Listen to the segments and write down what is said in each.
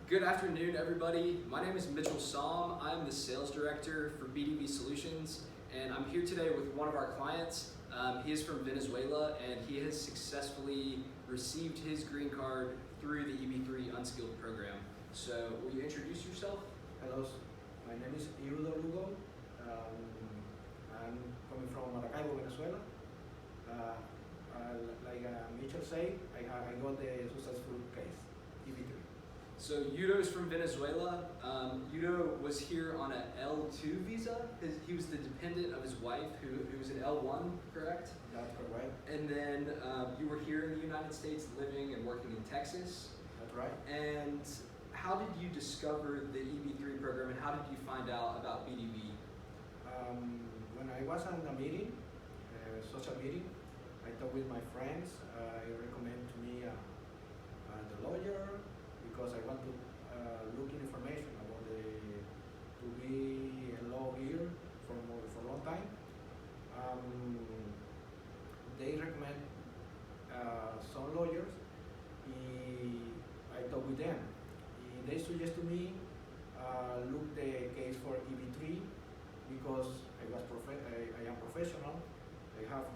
Good afternoon, everybody. My name is Mitchell Somm. I'm the sales director for BDV Solutions, and I'm here today with one of our clients. He is from Venezuela, and he has successfully received his green card through the EB3 Unskilled program. So, will you introduce yourself? Hello, my name is Lugo. I'm coming from Maracaibo, Venezuela. Like Mitchell said, I got the successful case, EB3. So Yudo's from Venezuela. Yudo was here on an L2 visa. He was the dependent of his wife, who was an L1, correct? That's correct. And then you were here in the United States, living and working in Texas. That's right. And how did you discover the EB3 program, and how did you find out about BDV? When I was on a meeting, social meeting, I talked with my friends. I recommend to me the lawyer, because I want to look in information about to be a law here for a long time. They recommend some lawyers. I talk with them. They suggest to me look the case for EB3 because I am professional. I have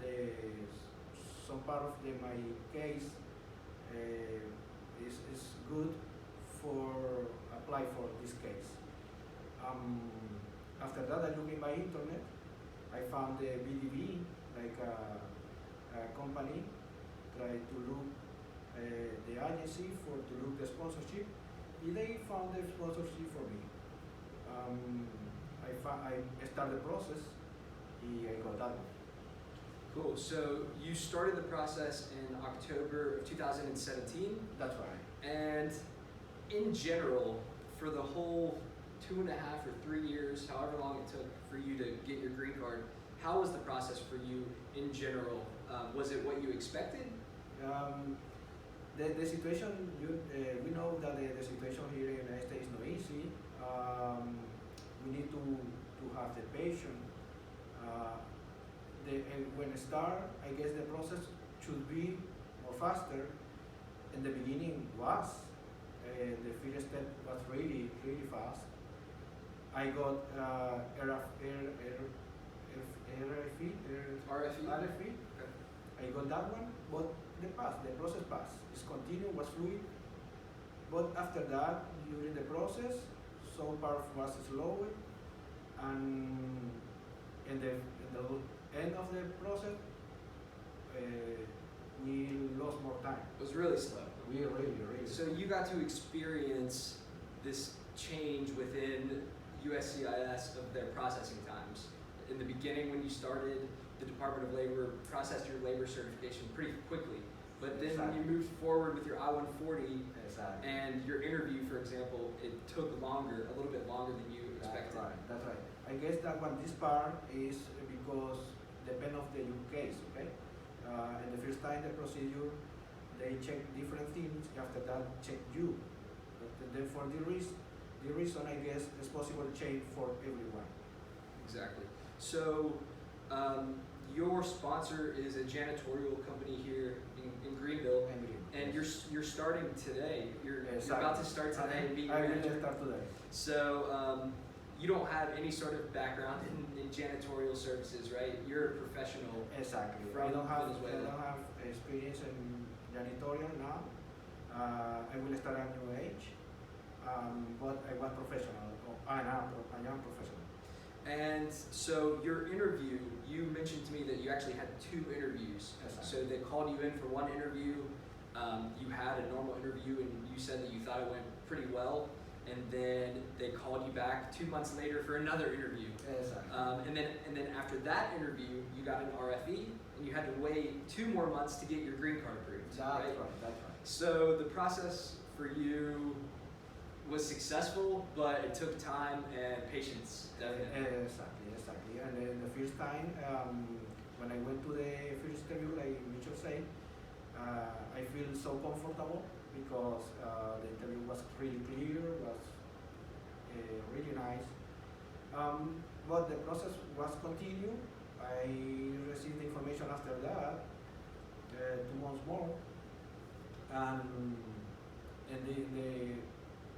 some part of my case is good for apply for this case. After that, I look in my internet. I found the BDV, like a company, try to look the agency to look the sponsorship. They found the sponsorship for me. I started the process. I got that one. Cool. So you started the process in October of 2017. That's right. And in general, for the whole 2.5 or 3 years, however long it took for you to get your green card, how was the process for you in general? Was it what you expected? The situation, we know that the situation here in the United States is not easy. We need to have the patience. When it start, I guess the process should be more faster. In the beginning was. The first step was really fast. I got RFE. I got that one, but the process passed. It's continued, was fluid. But after that, during the process, some part was slower, and in the end of the process, we lost more time. It was really slow. Really. So you got to experience this change within USCIS of their processing times. In the beginning, when you started, the Department of Labor processed your labor certification pretty quickly. But then when you moved forward with your I-140 and your interview, for example, it took a little bit longer than you expected. That's right. I guess that this part is because depend of the case, okay? And the first time the procedure, they check different things. After that, check you. But then for the reason, I guess, it's possible to change for everyone. Exactly. So, your sponsor is a janitorial company here in Greenville, and you're starting today. You're about to start today and be your manager. I will start today. So, you don't have any sort of background in janitorial services, right? You're a professional. Exactly. From I don't have experience in janitorial now. I will start at new age, but I was professional. I am professional. And so your interview, you mentioned to me that you actually had 2 interviews. Exactly. So they called you in for one interview. You had a normal interview, and you said that you thought it went pretty well. And then they called you back 2 months later for another interview. Exactly. And then after that interview, you got an RFE, and you had to wait 2 more months to get your green card approved. That's right. So the process for you was successful, but it took time and patience. Definitely. Exactly. And then the first time, when I went to the first interview, like Mitchell said, I feel so comfortable because the interview was really clear, was really nice. But the process was continued. I received the information after that, 2 months more, and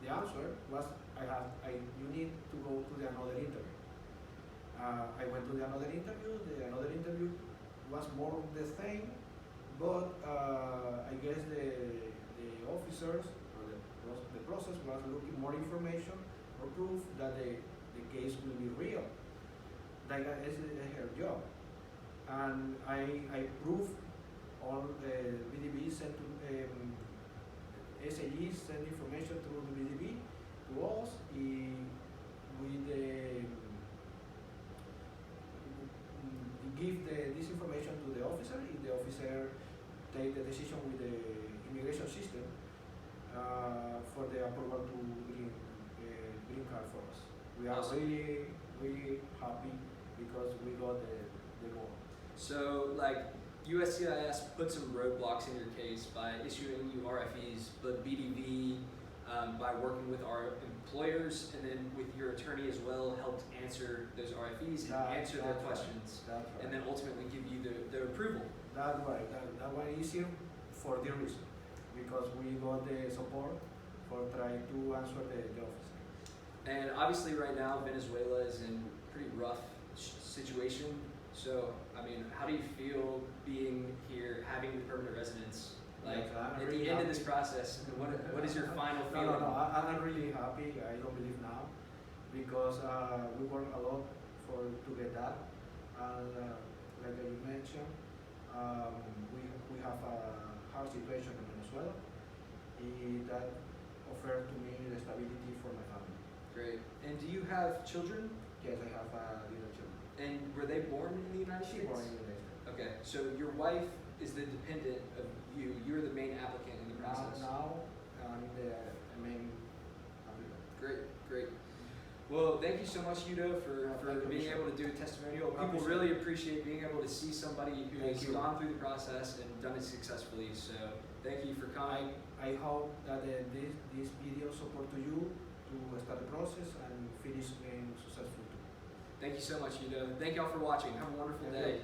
the answer the another interview. I went to the another interview. The another interview was more the same, but I guess the officers or the process was looking more information or proof that the case will be real. That is her job, and I proved all the BDV sent to SAG send information through the BDV to us. Give this information to the officer. If the officer take the decision with the immigration system for the approval to green card for us. We are Awesome. really happy because we got the goal. So, like, USCIS put some roadblocks in your case by issuing you RFEs, but BDV, by working with our employers and then with your attorney as well, helped answer those RFEs and answer their questions, That's right. and then ultimately give you the approval. That's right. That one easier for the reason because we got the support for trying to answer the officer. And obviously, right now, Venezuela is in a pretty rough situation. So, I mean, how do you feel being here, having the permanent residence? Like, Yes, I'm at really the end of happy. this process, what is your final No, feeling? I'm really happy. I don't believe now because we work a lot to get that. And like you mentioned, we have a hard situation in Venezuela. That offered to me the stability for my family. Great. And do you have children? Yes, I have little children. And were they born in the United She States? born in the United States. Okay, so your wife is the dependent of you. You're the main applicant in the process. Now I'm the main applicant. Great. Well, thank you so much, Yudo, for Thank you, being Michelle. able to do a testimonial. I People appreciate really it. appreciate being able to see somebody who Thank has you. gone through the process and done it successfully. So thank you for coming. I hope that this video support to you to start the process and finish being successful too. Thank you so much, Yudo. Thank y'all for watching. Have a wonderful Thank day. you.